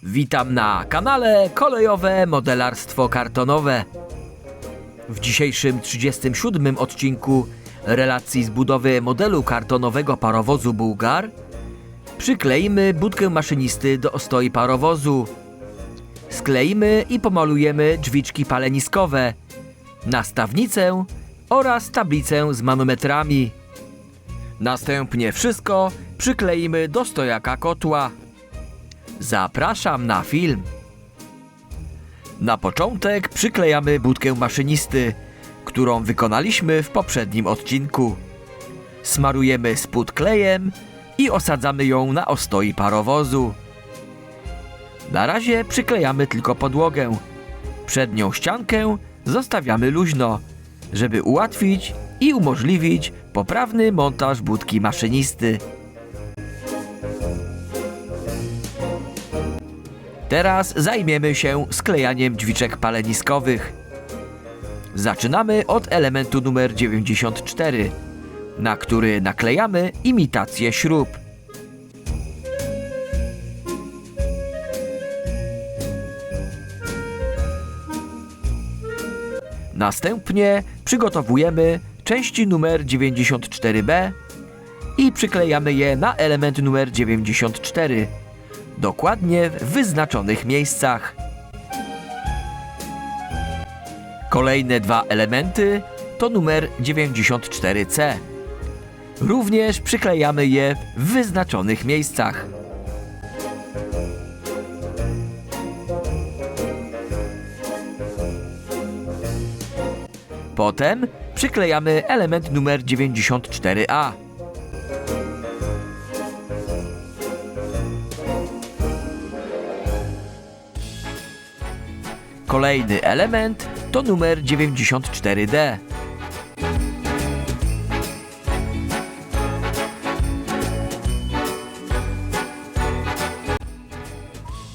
Witam na kanale Kolejowe Modelarstwo Kartonowe. W dzisiejszym 37. odcinku relacji z budowy modelu kartonowego parowozu Bułgar przykleimy budkę maszynisty do ostoi parowozu. Skleimy i pomalujemy drzwiczki paleniskowe, nastawnicę oraz tablicę z manometrami. Następnie wszystko przykleimy do stojaka kotła. Zapraszam na film. Na początek przyklejamy budkę maszynisty, którą wykonaliśmy w poprzednim odcinku. Smarujemy spód klejem i osadzamy ją na ostoi parowozu. Na razie przyklejamy tylko podłogę. Przednią ściankę zostawiamy luźno, żeby ułatwić i umożliwić poprawny montaż budki maszynisty. Teraz zajmiemy się sklejaniem drzwiczek paleniskowych. Zaczynamy od elementu numer 94, na który naklejamy imitację śrub. Następnie przygotowujemy części numer 94B i przyklejamy je na element numer 94, dokładnie w wyznaczonych miejscach. Kolejne dwa elementy to numer 94C. Również przyklejamy je w wyznaczonych miejscach. Potem przyklejamy element numer 94A. Kolejny element to numer 94D.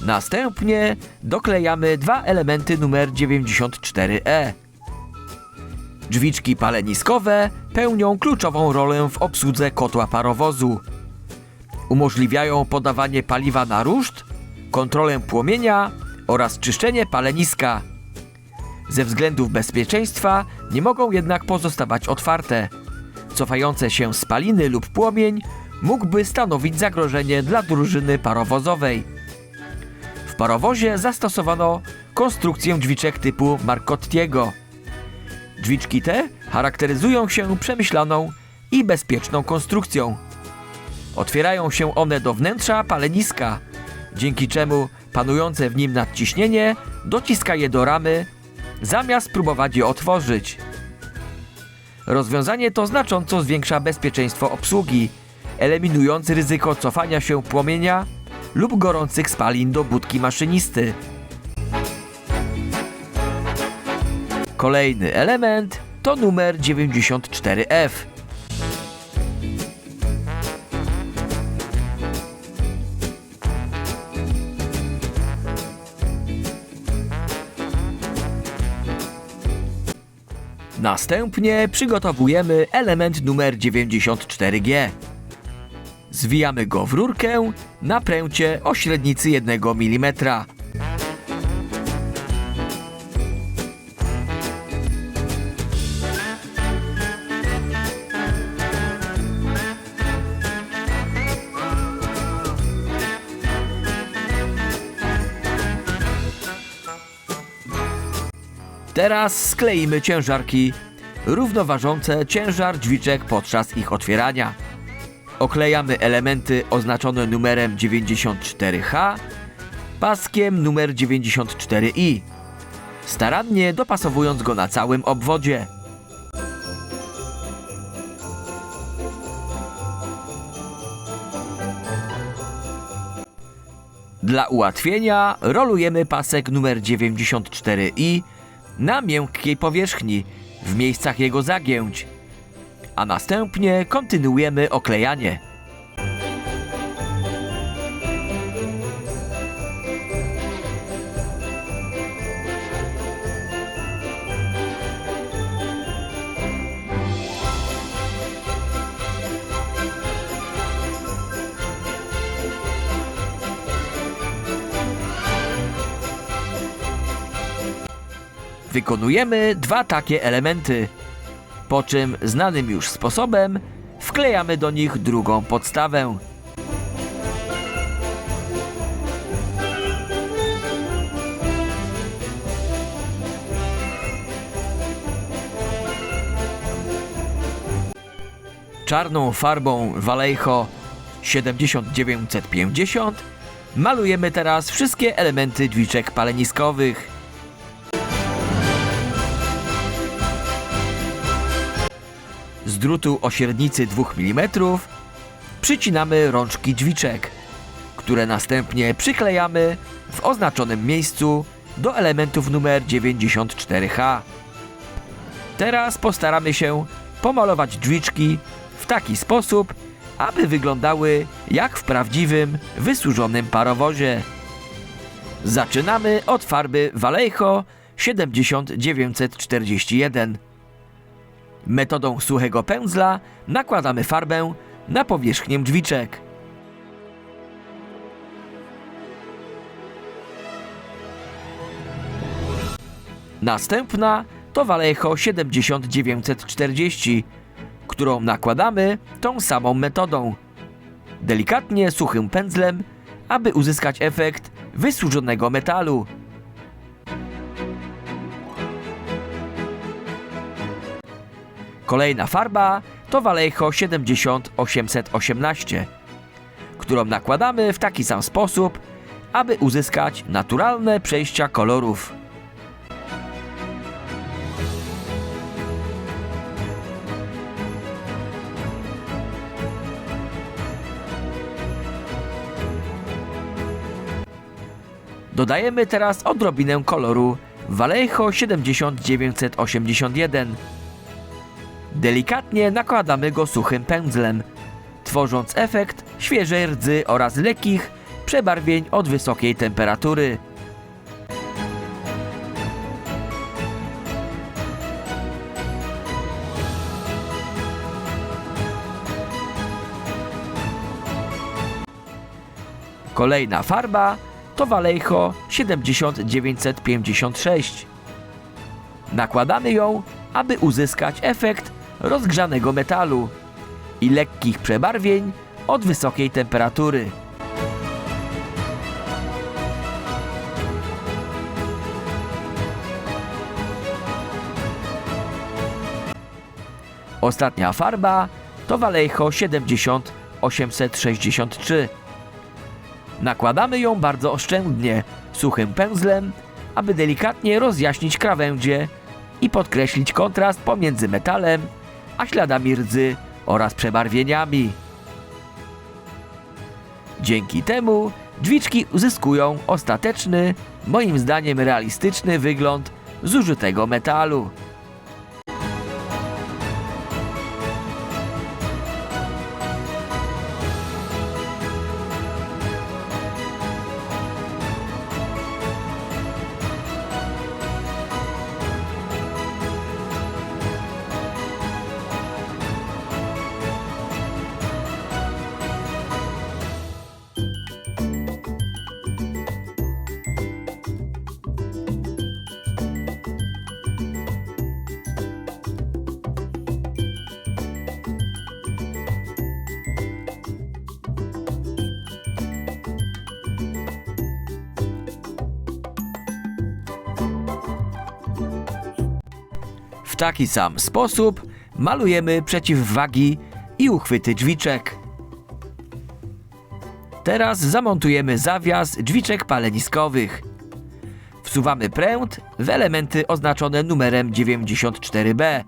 Następnie doklejamy dwa elementy numer 94E. Drzwiczki paleniskowe pełnią kluczową rolę w obsłudze kotła parowozu. Umożliwiają podawanie paliwa na ruszt, kontrolę płomienia oraz czyszczenie paleniska. Ze względów bezpieczeństwa nie mogą jednak pozostawać otwarte. Cofające się spaliny lub płomień mógłby stanowić zagrożenie dla drużyny parowozowej. W parowozie zastosowano konstrukcję drzwiczek typu Marcottiego. Drzwiczki te charakteryzują się przemyślaną i bezpieczną konstrukcją. Otwierają się one do wnętrza paleniska, dzięki czemu panujące w nim nadciśnienie dociska je do ramy, zamiast próbować je otworzyć. Rozwiązanie to znacząco zwiększa bezpieczeństwo obsługi, eliminując ryzyko cofania się płomienia lub gorących spalin do budki maszynisty. Kolejny element to numer 94F. Następnie przygotowujemy element numer 94G. Zwijamy go w rurkę na pręcie o średnicy 1 mm. Teraz skleimy ciężarki równoważące ciężar drzwiczek podczas ich otwierania. Oklejamy elementy oznaczone numerem 94H paskiem numer 94I, starannie dopasowując go na całym obwodzie. Dla ułatwienia rolujemy pasek numer 94I na miękkiej powierzchni w miejscach jego zagięć, a następnie kontynuujemy oklejanie. Wykonujemy dwa takie elementy, po czym znanym już sposobem wklejamy do nich drugą podstawę. Czarną farbą Vallejo 7950 malujemy teraz wszystkie elementy drzwiczek paleniskowych. Z drutu o średnicy 2 mm przycinamy rączki drzwiczek, które następnie przyklejamy w oznaczonym miejscu do elementów numer 94H. Teraz postaramy się pomalować drzwiczki w taki sposób, aby wyglądały jak w prawdziwym, wysłużonym parowozie. Zaczynamy od farby Vallejo 7941. Metodą suchego pędzla nakładamy farbę na powierzchnię drzwiczek. Następna to Vallejo 7940, którą nakładamy tą samą metodą. Delikatnie suchym pędzlem, aby uzyskać efekt wysłużonego metalu. Kolejna farba to Vallejo 70818, którą nakładamy w taki sam sposób, aby uzyskać naturalne przejścia kolorów. Dodajemy teraz odrobinę koloru Vallejo 7981. Delikatnie nakładamy go suchym pędzlem, tworząc efekt świeżej rdzy oraz lekkich przebarwień od wysokiej temperatury. Kolejna farba to Vallejo 7956. Nakładamy ją, aby uzyskać efekt rozgrzanego metalu i lekkich przebarwień od wysokiej temperatury. Ostatnia farba to Vallejo 70863. Nakładamy ją bardzo oszczędnie, suchym pędzlem, aby delikatnie rozjaśnić krawędzie i podkreślić kontrast pomiędzy metalem a śladami rdzy oraz przebarwieniami. Dzięki temu drzwiczki uzyskują ostateczny, moim zdaniem realistyczny wygląd zużytego metalu. W taki sam sposób malujemy przeciwwagi i uchwyty drzwiczek. Teraz zamontujemy zawias drzwiczek paleniskowych. Wsuwamy pręt w elementy oznaczone numerem 94B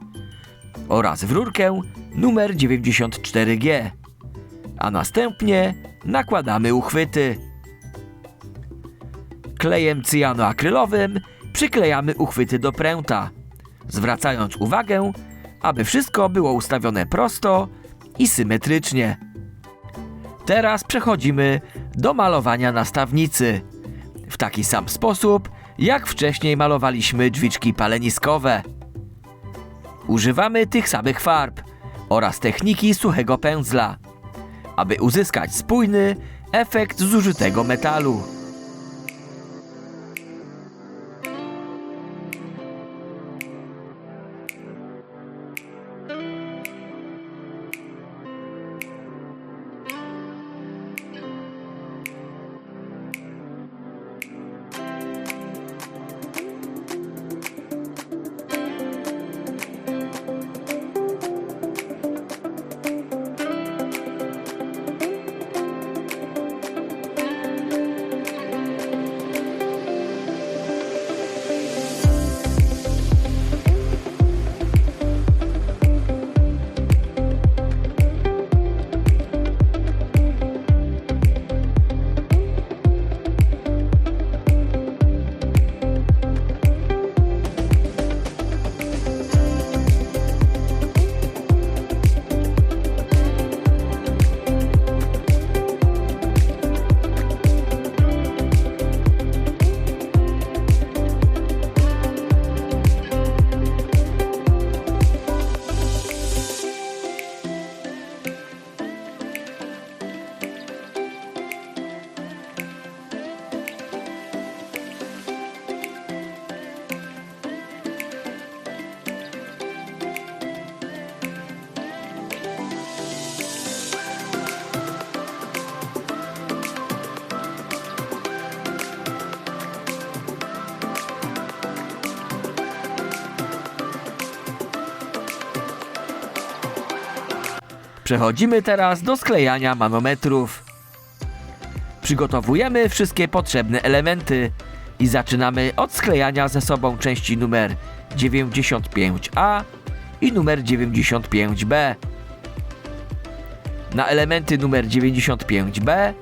oraz w rurkę numer 94G, a następnie nakładamy uchwyty. Klejem cyjanoakrylowym przyklejamy uchwyty do pręta, zwracając uwagę, aby wszystko było ustawione prosto i symetrycznie. Teraz przechodzimy do malowania nastawnicy, w taki sam sposób, jak wcześniej malowaliśmy drzwiczki paleniskowe. Używamy tych samych farb oraz techniki suchego pędzla, aby uzyskać spójny efekt zużytego metalu. Przechodzimy teraz do sklejania manometrów. Przygotowujemy wszystkie potrzebne elementy i zaczynamy od sklejania ze sobą części numer 95A i numer 95B. Na elementy numer 95B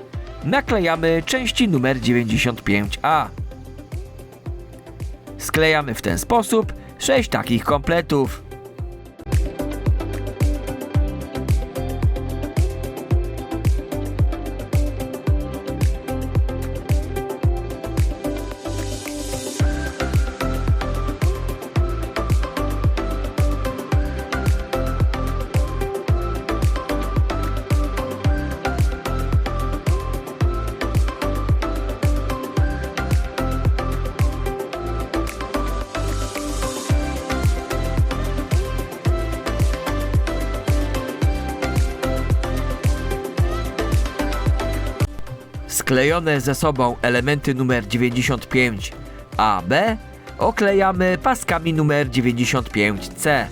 naklejamy części numer 95A. Sklejamy w ten sposób 6 takich kompletów. Sklejone ze sobą elementy numer 95AB oklejamy paskami numer 95C.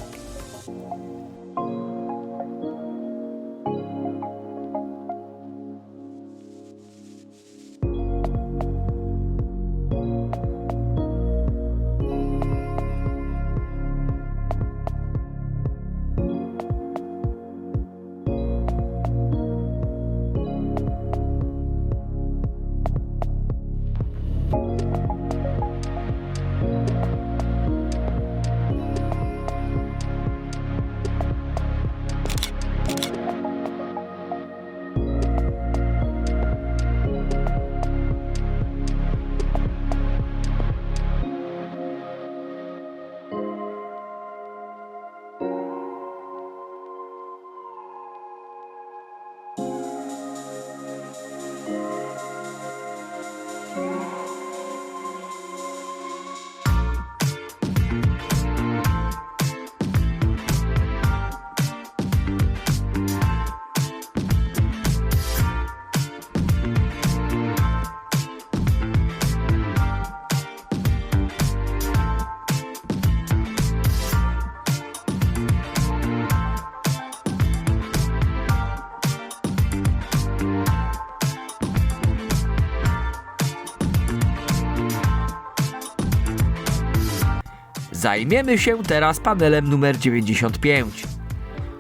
Zajmiemy się teraz panelem numer 95.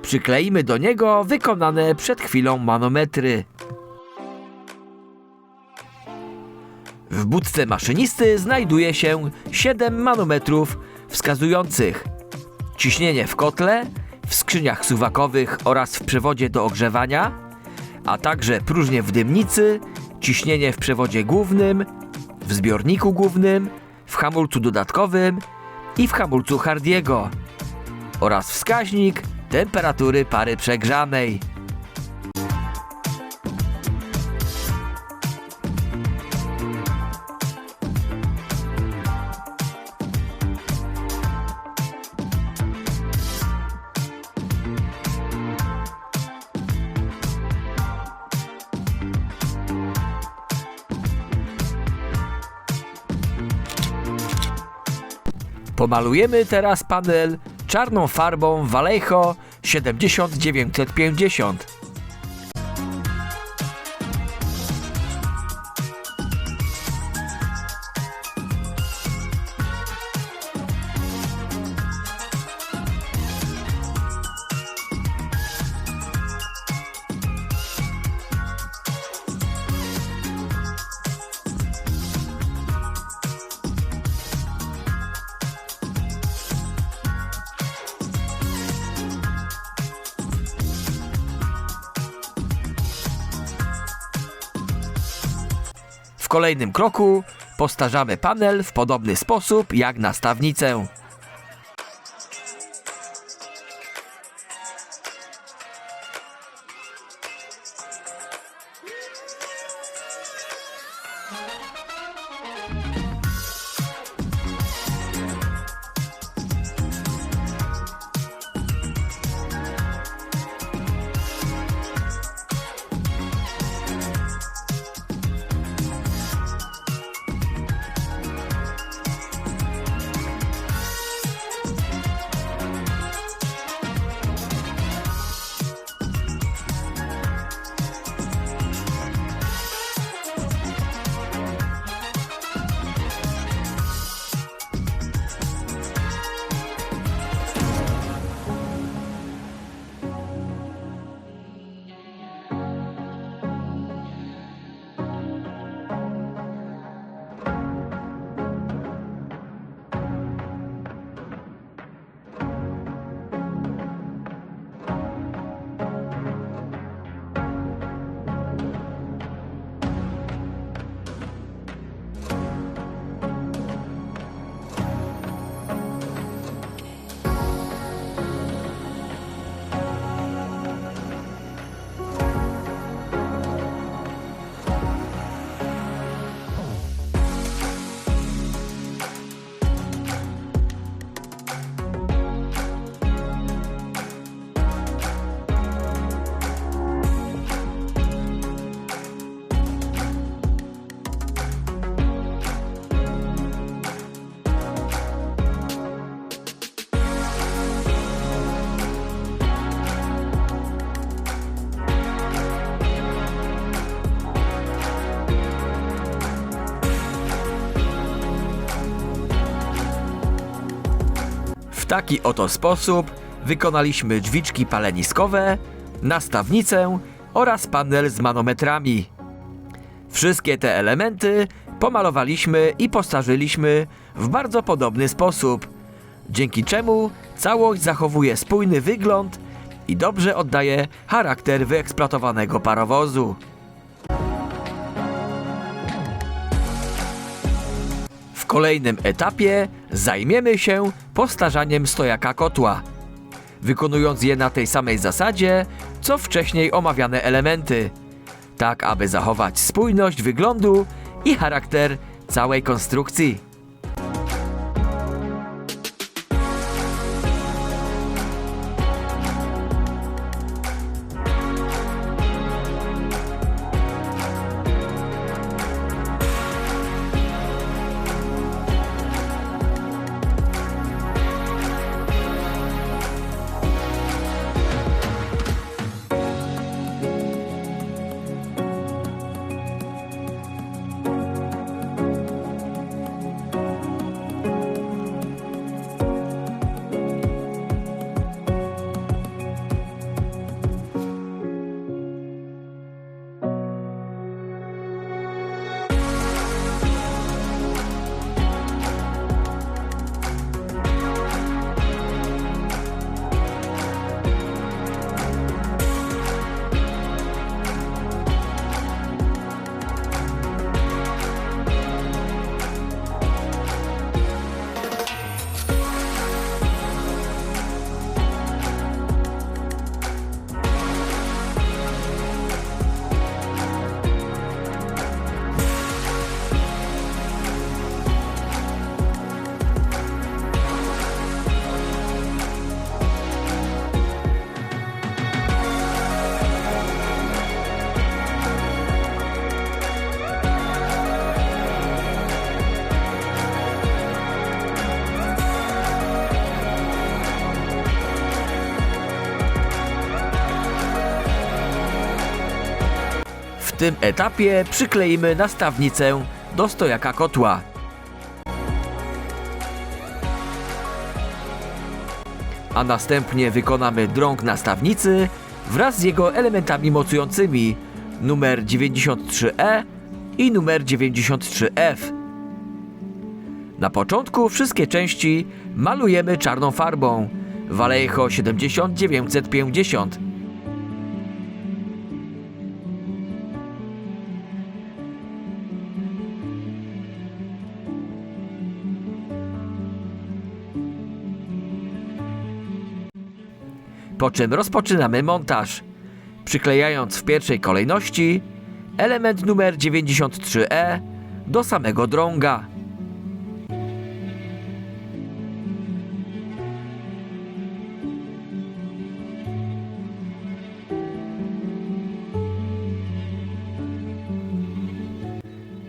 Przykleimy do niego wykonane przed chwilą manometry. W budce maszynisty znajduje się 7 manometrów wskazujących ciśnienie w kotle, w skrzyniach suwakowych oraz w przewodzie do ogrzewania, a także próżnię w dymnicy, ciśnienie w przewodzie głównym, w zbiorniku głównym, w hamulcu dodatkowym i w hamulcu Hardiego oraz wskaźnik temperatury pary przegrzanej. Pomalujemy teraz panel czarną farbą Vallejo 70950. W kolejnym kroku postarzamy panel w podobny sposób jak na stawnicę. taki oto sposób wykonaliśmy drzwiczki paleniskowe, nastawnicę oraz panel z manometrami. Wszystkie te elementy pomalowaliśmy i postarzyliśmy w bardzo podobny sposób, dzięki czemu całość zachowuje spójny wygląd i dobrze oddaje charakter wyeksploatowanego parowozu. W kolejnym etapie zajmiemy się postarzaniem stojaka kotła, wykonując je na tej samej zasadzie, co wcześniej omawiane elementy, tak aby zachować spójność wyglądu i charakter całej konstrukcji. W tym etapie przykleimy nastawnicę do stojaka kotła. A następnie wykonamy drąg nastawnicy wraz z jego elementami mocującymi numer 93E i numer 93F. Na początku wszystkie części malujemy czarną farbą Vallejo 70950. Po czym rozpoczynamy montaż, przyklejając w pierwszej kolejności element numer 93E do samego drąga.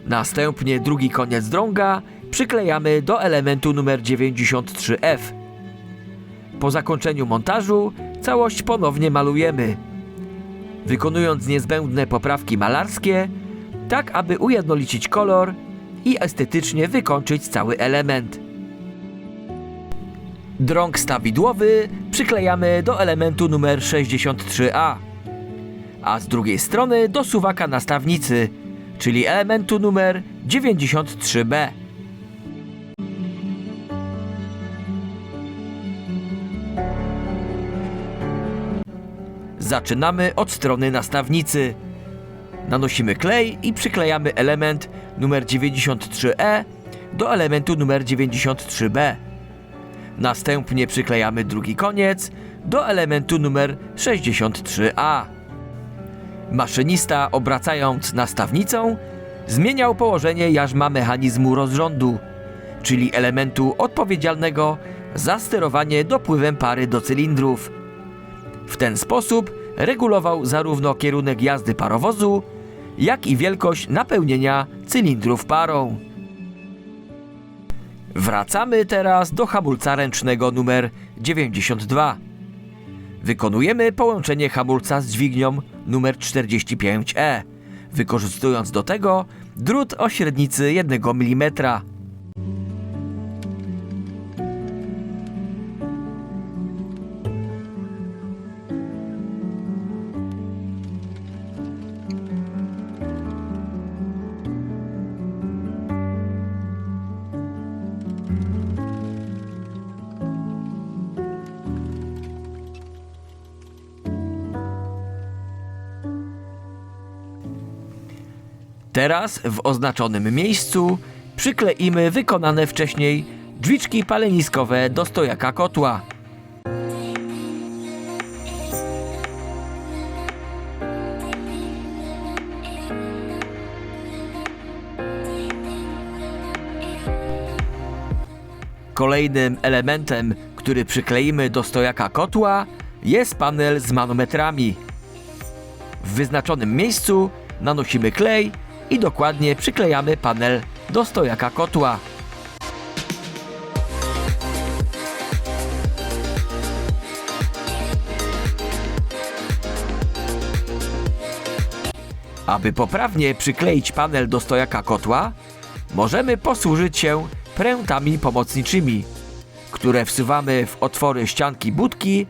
Następnie drugi koniec drąga przyklejamy do elementu numer 93F. Po zakończeniu montażu całość ponownie malujemy, wykonując niezbędne poprawki malarskie, tak aby ujednolicić kolor i estetycznie wykończyć cały element. Drąg stawidłowy przyklejamy do elementu numer 63A, a z drugiej strony do suwaka nastawnicy, czyli elementu numer 93B. Zaczynamy od strony nastawnicy. Nanosimy klej i przyklejamy element numer 93E do elementu numer 93B. Następnie przyklejamy drugi koniec do elementu numer 63A. Maszynista, obracając nastawnicą, zmieniał położenie jarzma mechanizmu rozrządu, czyli elementu odpowiedzialnego za sterowanie dopływem pary do cylindrów. W ten sposób regulował zarówno kierunek jazdy parowozu, jak i wielkość napełnienia cylindrów parą. Wracamy teraz do hamulca ręcznego numer 92. Wykonujemy połączenie hamulca z dźwignią numer 45E, wykorzystując do tego drut o średnicy 1 mm. Teraz w oznaczonym miejscu przykleimy wykonane wcześniej drzwiczki paleniskowe do stojaka kotła. Kolejnym elementem, który przykleimy do stojaka kotła, jest panel z manometrami. W wyznaczonym miejscu nanosimy klej i dokładnie przyklejamy panel do stojaka kotła. Aby poprawnie przykleić panel do stojaka kotła, możemy posłużyć się prętami pomocniczymi, które wsuwamy w otwory ścianki budki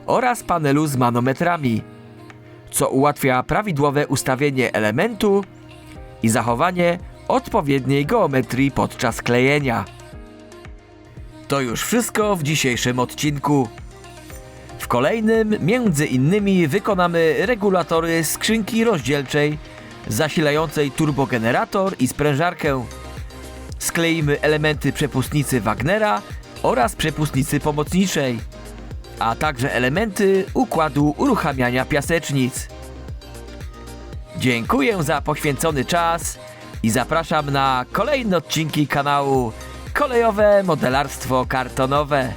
oraz panelu z manometrami, co ułatwia prawidłowe ustawienie elementu i zachowanie odpowiedniej geometrii podczas klejenia. To już wszystko w dzisiejszym odcinku. W kolejnym między innymi wykonamy regulatory skrzynki rozdzielczej zasilającej turbogenerator i sprężarkę. Skleimy elementy przepustnicy Wagnera oraz przepustnicy pomocniczej, a także elementy układu uruchamiania piasecznic. Dziękuję za poświęcony czas i zapraszam na kolejne odcinki kanału Kolejowe Modelarstwo Kartonowe.